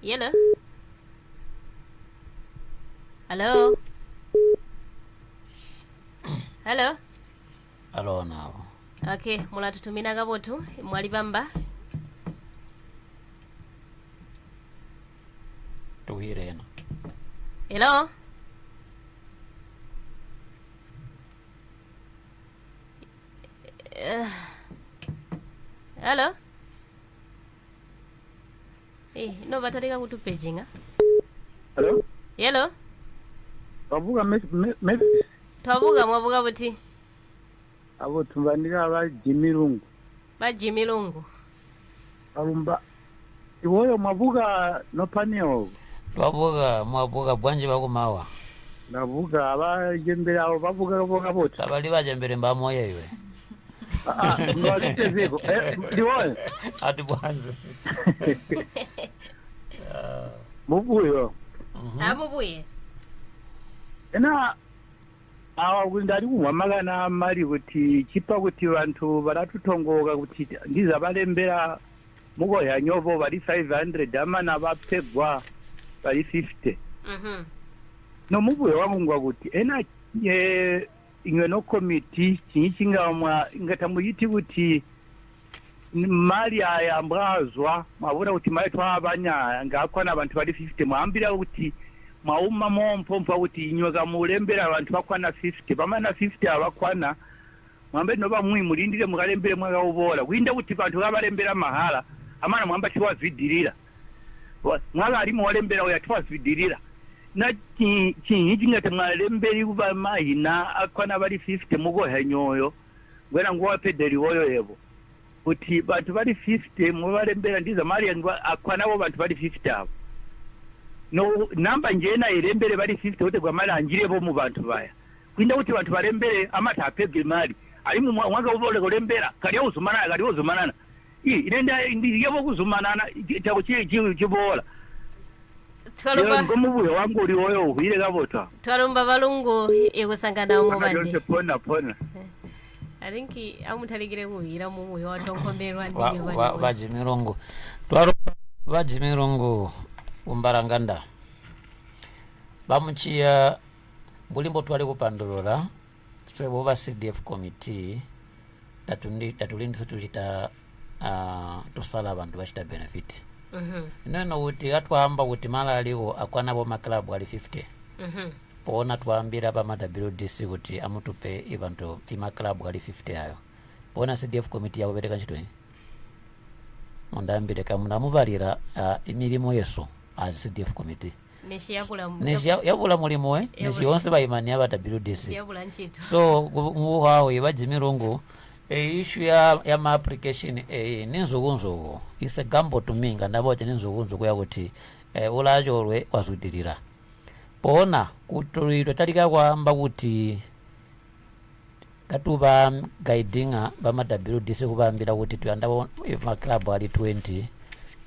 yellow hello hello alo nawo okay mulatutumina kabotu mwalibamba tuwirena hello hello no batalika kutupejinga Hello? hello Bavuga twavuga mwavuga buti abo tumbandika abajimirungu bajimilungu alumba iwoyo mwavuga no paneo mwavuga bwanje bakumawa navuga abajembere abo bavuga boti abali bajembere mbamoya iwe ngwalitezeko ndiwoyo ati bwanje mubuyo amubuye ena awa ndari kumwamagana mari kuti chipa kuti vantu varatutongoka kuti ndiza valembera mugoya nyovo vari 500 amana vapegwa vari 50 nomubuyo wangu ngwa kuti ena imwe no komiti chinyi chingamwa ingatamuyiti kuti mari aya mbwazwa mwavura kuti maitwa abanya ngakwana vantu vari 50 mwambira kuti mwauma mompompa kuti inyoka mulembera vantu vakwana 50 pamana 50 avakwana mwambe nova mulindire mukalembere mwakauvora kuinda kuti vantu vavarembera mahala amana mwamba tiwazvidhirira mwaka ari mwalembera uya tiwazvidhirira na chinyi chingati mwalemberi kuva mahina akwana vari 50 mugoha nyoyo ngwena nguva pedheri woyo yevo kuti vantu vari 50 muvarembera ndiza mari akwanavo vantu vari 50 avo no namba njena irembere vari 50 kuti gwamari anjirevo muvantu vaya kuinda kuti vantu varembere amati apebwe mari ari mwaka uvole kurembera kari yauzumanana inenda yevo kuzumanana chivola ngomubuyo wangu uri woyo uhwire kavota twalumba valungu ikusangana umubandi pona alinki amutaligire kuhira mubuyo watonkomberwa vajimirungu vajimirungu umbaranganda bamuchiya bulimbo twali kupandulula twebo ba CDF committee datulindi tuchita tusala abantu bachita benefit neno kuti atwamba kuti mala aliwo akwanabo maklabu ali 50 pona twambira pa WDC kuti amutupe ibantu imaklabu ali 50 ayo pona CDF committee yakubereka ntchito mondambire kamuna muvalira imirimo yeso as CDF committee nesiyabula mulimo we nesiyonse bayimani aba WDC so muwawe bajimirungu issue ya ma application ninzukunzuku is a gamble to me nganaboche ninzukunzuku yakuti ulajolwe wazudirira pona kutulidwe talika kwamba kuti katuba guidinga bama WDC kubambira kuti tuyandabo ma club ali 20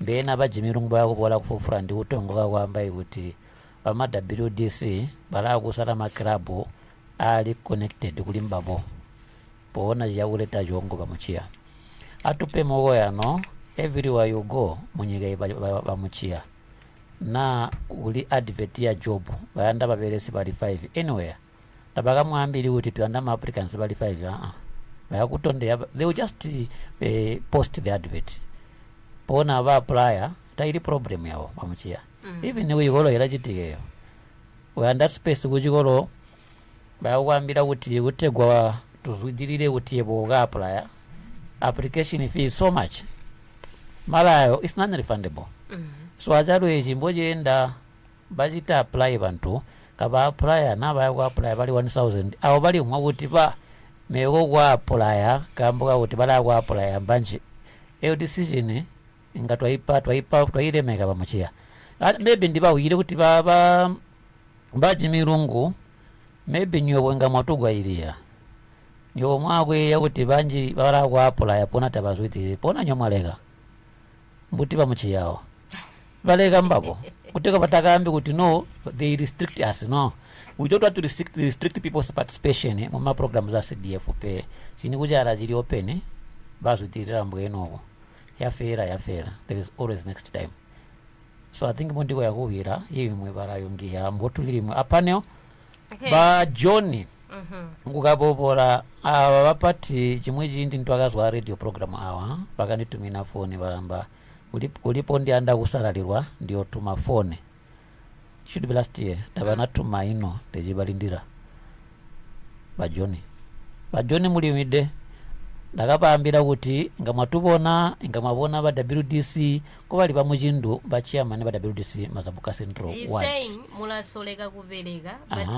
mbena bajimirungu bakubola kufufura ndi utongoka kwamba kuti bama WDC bala kusala ma club ali connected kulimbabo pona yauleta jongo bamuchia atupe mogo yano everywhere you go munyiga bamuchia na uli advert ya job bayanda baberesi bali 5 anywhere tabaka mwambiri kuti tuyanda ma applicants bali 5 bayakutonde they will just post the advert pona ba apply taili problem yawo bamuchia even we golo yarachitikeyo uyanda space kujigolo bayakwambira kuti utegwa tuzwidirire kuti yebo ga apply application fee so much malayo is non refundable so ajalo ejimbo jenda bajita apply bantu kaba apply na ba kwa apply bali 1000 abo bali mwa kuti ba mego kwa apply kamboka kuti bala kwa apply mbanje eyo decision ingatwa ile mega bamuchia maybe ndiba uyire kuti baba bajimirungu maybe nyobo nga mwatugwa ilia nyomwabwe yakuti banji bala kwapula yapona tabazwiti pona nyomwalega mbuti bamuchiyawo balega mbapo kuteka batakambi kuti no they restrict us. No, we don't want to restrict people's participation mu programs za CDF pe chini kujara chili open bazwitirira mbwenoko yafera there is always next time. So I think mondiko yakuhira imwe barayungiya mbotulirimwe apaneo ba John ngukapopola ava vapati chimwe chindi ntwakazwa radio program awa vakanitumina foni varamba ulipo ndianda kusalarirwa ndio tuma foni should be last year tavanatuma ino techibalindira bajoni mulimide ndakapambira kuti ngamwatubona ngamwabona ba WDC ko bali pamuchindu ba chairman ba WDC Mazabuka Central Ward. He's saying mulasoleka kuvelega but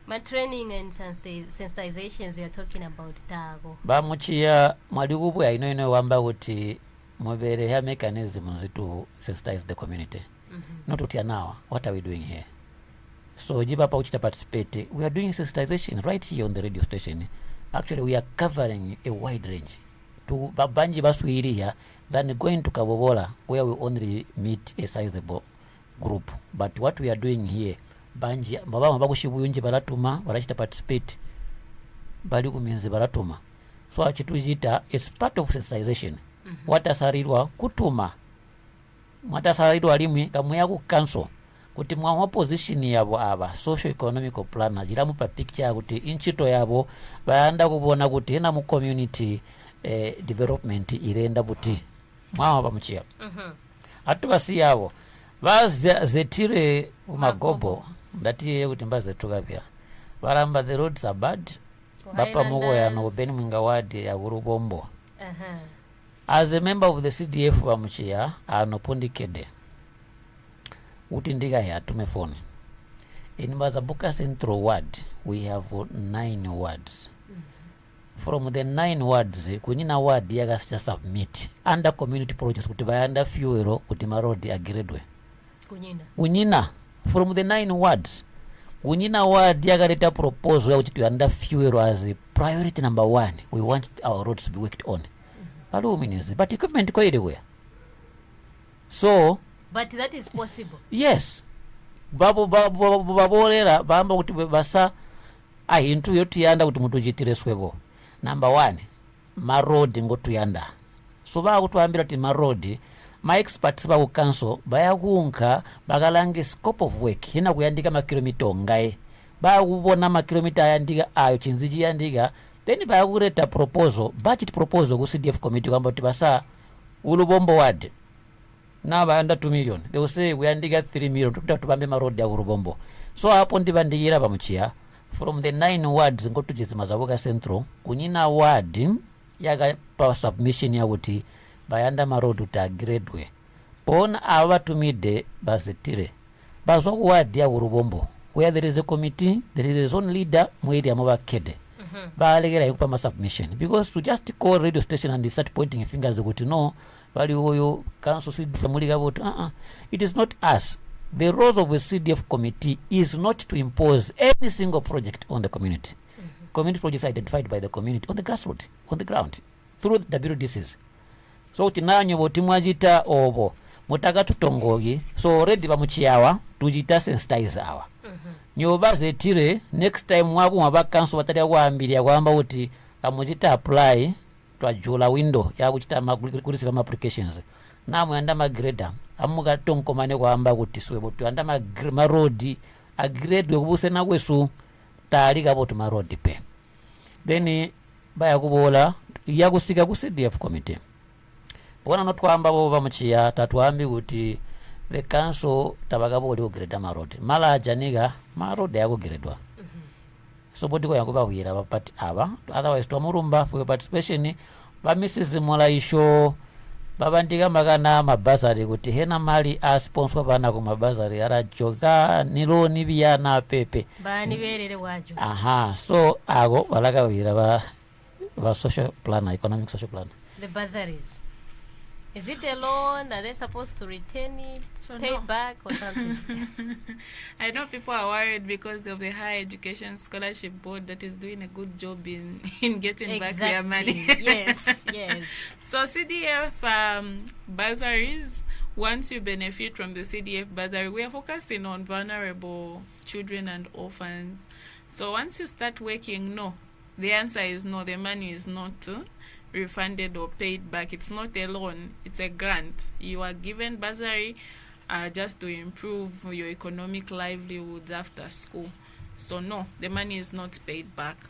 my training and sensitizations we are talking about tago bamuchiya mwalikubwa ino wamba kuti mubere ha mechanisms to sensitize the community. Not what now what are we doing here? So jiba pa uchita participate, we are doing sensitization right here on the radio station. Actually we are covering a wide range to babanji baswiri here than going to Kabobola where we only meet a sizable group. But what we are doing here banji baba mabakushibuyunji baratuma barachita participate bali kuminzi baratuma. So achitujita is part of sensitization. Watasarirwa kutuma mwatasarirwa limwe kamwe ku council kuti mwa position yabo aba social economic plan ajiramu pa picture kuti inchito yabo bayanda kubona kuti ena mu community development irenda buti mwa bamuchiya atubasi yabo bazetire kumagobo ndatiye kuti mbazetuka pya baramba the roads are bad bapa mugo ya no beni mwinga wadi ya Urubombo. As a member of the CDF bamuchiya anopondikede utindika ya tumefoni in Mazabuka Central Ward we have 9 wards. From the 9 wards kunyina ward yakasicha submit under community projects kuti bayanda fuel kuti marodi agredwe kunyina from the 9 wards kunyina ward yakareta proposal ya kuti tuyanda fuel as a priority number 1. We want our roads to be worked on. But equipment go everywhere. So but that is possible. Yes. Babolera bamba kuti basa ahintu yotiyanda kuti mutujitire swebo. Number 1, ma road ngotuyanda. So bakutwambira ti ma road ma experts ba ku council bayakunka bakalange scope of work hina kuyandika ma kilometer ngai bakubona ma kilometer yandika ayo chinziji yandika then bayakureta proposal budget proposal ku CDF committee kwamba kuti basa Urubombo ward na bayanda 2 million they will say we andika 3 million tubambe ma road ya Urubombo. So hapo ndibandikira pamuchiya from the 9 wards ngotujezi Mazabuka Central kunyina ward yaga pa submission ya kuti bayanda ma road utagredwe pona abatumide bazetire bazwa ku ward ya Urubombo where there is a committee, there is a zone leader mweri amaba kede balegera yukupa ma submission because to just call radio station and start pointing fingers kuti no bali oyo council CDF family about it is not us. The role of a CDF committee is not to impose any single project on the community. Community projects identified by the community on the grassroots, on the ground, through the WDCs. So tinanyo boti mwajita obo mutaka tutongogi so already bamuchiyawa tujita sensitize awa nyoba zetire next time mwaku mwa council batali kwambiri kwamba kuti amujita apply twajula window ya kuchita makulisiba ma applications namwe anda magreda amuka tonkomane kwamba kuti swebo tuyanda ma road agredwe kubusena kwesu tali kapoto ma road pe then baya kubola yakusika ku CDF committee bona notwamba bo bamuchiya tatwambi kuti the council tabakabo oli kugreda ma road mala ajaniga ma road yakugredwa. So bodi ko yakuba wira bapati aba otherwise twamurumba for participation ba Mrs. Mola isho babandika magana mabazari kuti hena mali a sponsor bana ku mabazari ara joka niloni biyana pepe bani berere wajo. So ago balaka wira ba social plan, economic social plan, the bazaries Is it a loan? Are they supposed to return it, So pay no. it back or something? I know people are worried because of the Higher Education Scholarship Board that is doing a good job in getting back their money. Yes, yes. So CDF bursaries, once you benefit from the CDF bursary, we are focusing on vulnerable children and orphans. So once you start working, no. The answer is no. The money is not refunded or paid back. It's not a loan. It's a grant. You are given bursary just to improve your economic livelihoods after school. So no, the money is not paid back.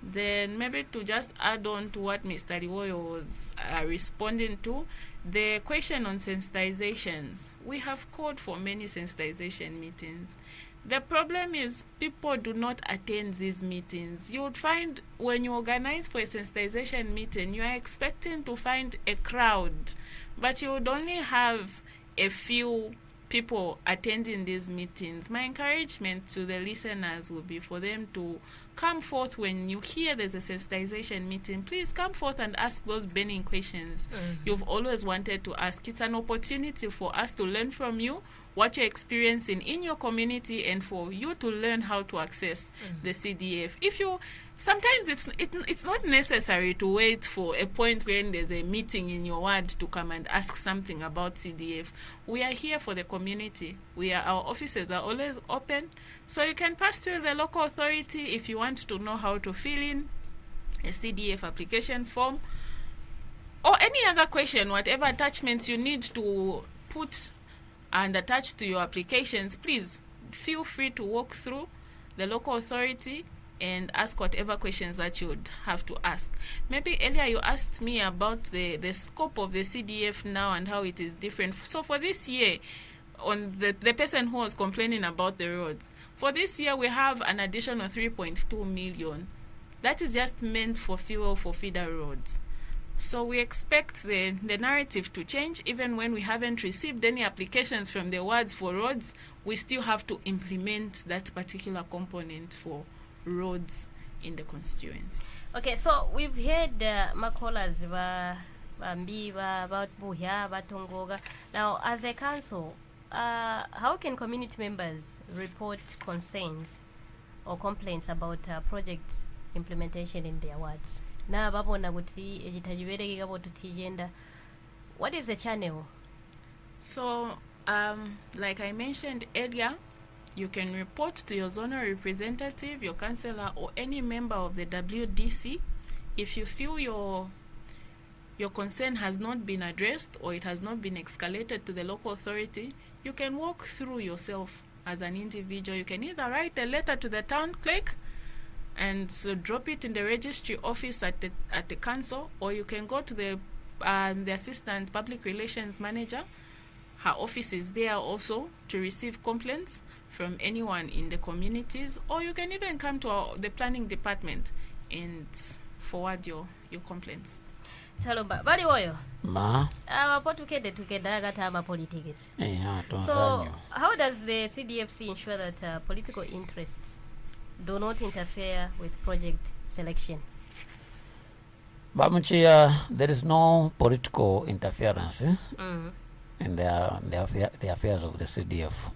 Then maybe to just add on to what Mr. Liwoyo was responding to, the question on sensitizations. We have called for many sensitization meetings. The problem is people do not attend these meetings. You would find when you organize for a sensitization meeting, you are expecting to find a crowd, but you would only have a few people attending these meetings. My encouragement to the listeners will be for them to come forth when you hear there's a sensitization meeting. Please come forth and ask those burning questions you've always wanted to ask. It's an opportunity for us to learn from you what you're experiencing in your community and for you to learn how to access the CDF. If you sometimes it's not necessary to wait for a point when there's a meeting in your ward to come and ask something about CDF. We are here for the community. Our offices are always open, so you can pass through the local authority if you want to know how to fill in a CDF application form or any other question, whatever attachments you need to put and attach to your applications. Please feel free to walk through the local authority and ask whatever questions that you would have to ask. Maybe earlier you asked me about the scope of the CDF now and how it is different. So for this year, on the person who was complaining about the roads, for this year we have an additional 3.2 million. That is just meant for fuel for feeder roads. So we expect the narrative to change. Even when we haven't received any applications from the wards for roads, we still have to implement that particular component for roads in the constituency. Okay, so we've heard Makolas about Buhya, Batongoga. Now, as a council, how can community members report concerns or complaints about project implementation in their wards? What is the channel? So, like I mentioned earlier, you can report to your zonal representative, your councillor, or any member of the WDC. If you feel your concern has not been addressed or it has not been escalated to the local authority, you can walk through yourself as an individual. You can either write a letter to the town clerk and so drop it in the registry office at the council, or you can go to the assistant public relations manager. Her office is there also to receive complaints from anyone in the communities, or you can even come to the planning department and forward your complaints. Talomba bali woyo Ma abapotukede tukedagata ama politics. So how does the CDFC ensure that political interests do not interfere with project selection? Bamuchia, there is no political interference in the affairs of the CDF.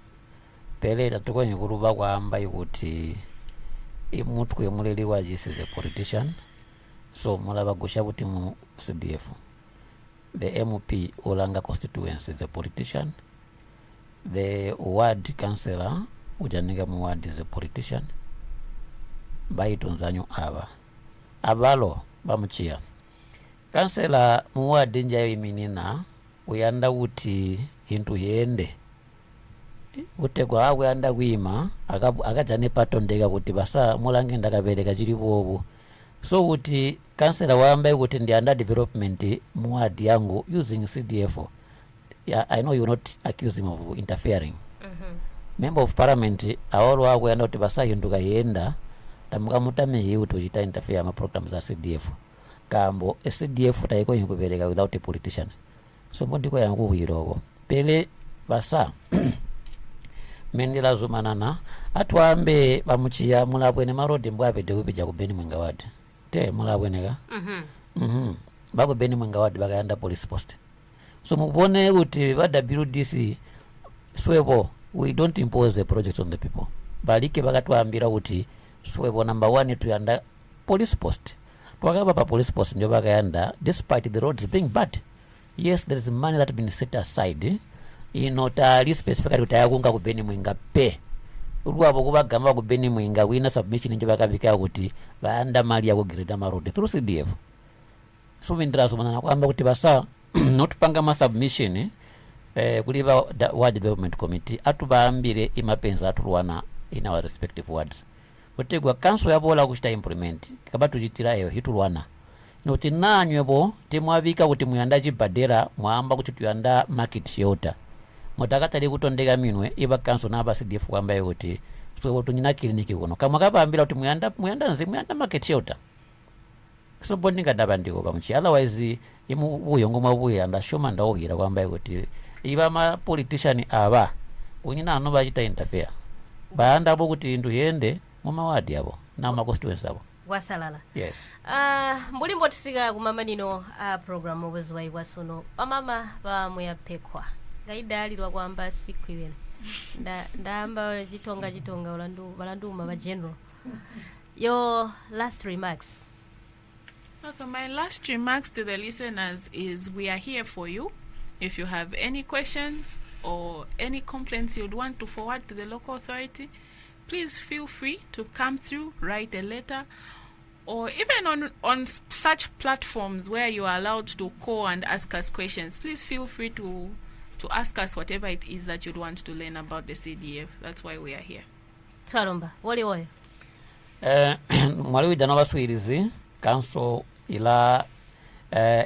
Pele tatukonye kuruba kwamba yukuti imutu yomuleliwa is a politician, so mulaba gusha buti mu CDF. The MP Olanga constituency is a politician. The ward councillor Ujaniga mu ward is a politician. Baitunzanyo abalo bamuchia councillor mu ward njayo iminina uyanda uti into yende utegwa awanda wima akajane patondeka kuti basa mulange ndakabereka chiri bobo, so uti councillor wamba kuti ndi under development mu ward yangu using CDF. Yeah, I know you not accuse him of interfering. Member of parliament awolo akuyanda kuti basa yinduka yenda tamukamutame hiyo tuchita interfere ma programs za CDF kambo CDF taiko yikubereka without a politician. So mondiko yangu hirogo pele basa mendela zumanana atwambe bamuchiya mulabwene marodi mbwapede kupija kubeni mwenga ward te mulabweneka bako beni mwenga ward bakayanda police post so mubone kuti ba WDC swebo we don't impose the project on the people balike bakatwambira kuti swebo number 1 tuyanda police post twakaba pa police post njo bakayanda despite the roads being bad. Yes, there is money that been set aside inotali specifically utayakunga kubeni mwinga pe ulwabo kubagamba kubeni mwinga wina submission njo bakabika kuti baanda mali ya kugirida marodi through CDF. So mindirazo manana kwamba kuti basa not panga ma submission kuliba ward development committee atubaambire imapenza atulwana in our respective wards kutegwa council yabola kuchita implement kabatu jitira eyo hitulwana noti nanywebo timwabika kuti muyanda chibadera mwamba kuti tuyanda market shelter mutakatali kutondeka minwe iba council na CDF kwamba kuti so tunyina clinic kuno kama kapambira kuti muyanda market shelter so bondinga dabandiko pamuchi otherwise imu buyongo mabuya ndashoma ndawuhira kwamba kuti iba ma politician aba unyina ano bachita interfere baanda abo kuti ndu yende mumawadi abo na ma constituency abo wasalala. Yes. Mbulimbo tusika kumama nino program obwezwa iwasono amama ba muyapekwa gaidalirwa kwamba siku ibene ndamba jitonga balanduma ba general. Your last remarks. Okay, my last remarks to the listeners is we are here for you. If you have any questions or any complaints you'd want to forward to the local authority, please feel free to come through, write a letter, or even on such platforms where you are allowed to call and ask us questions. Please feel free to ask us whatever it is that you'd want to learn about the CDF. That's why we are here. Twaromba, wali woyo? Mwaliwi jana baswirizi council ila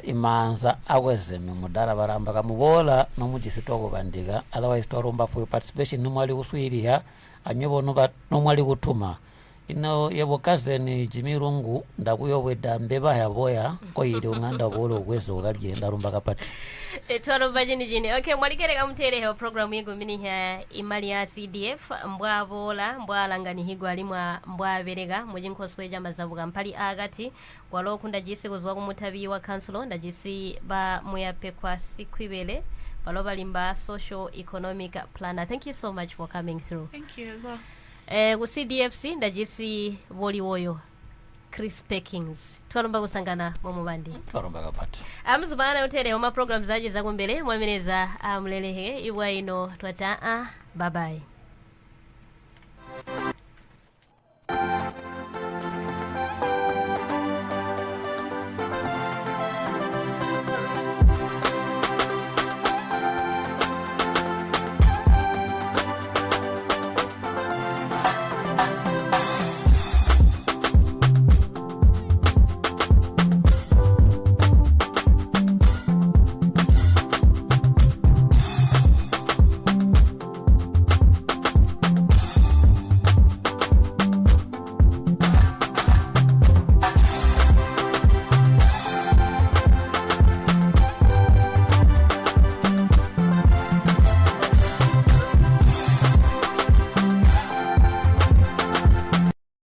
imanza awezeme mudara baramba kamubola nomujisi toko bandiga otherwise twaromba for participation numwali kuswiriya anyobo nomwali kutuma ino yebo cousin Jimirungu ndakuyobweda mbeba yaboya koyire unganda bolo ogwezo ogalyenda rumba kapati twaromba jini. Okay, mwalikereka mutereho program yego mini ya imali ya CDF mbwabola mbwalangani higwa alimwa mbwaberega mujinkoswe ja Mazabuka mpali agati walo kunda jisi kuzwa kumutabi wa council ndajisi ba muyapekwa sikwibele baloba limba social economic planner. Thank you so much for coming through. Thank you as well. Ku CDFC ndajisi boli woyo Chris Peckings twaromba kusangana momubandi twaromba kapati amuzubana utere oma programs aje zakumbele mwameneza amlelehe iwa ino twata bye bye.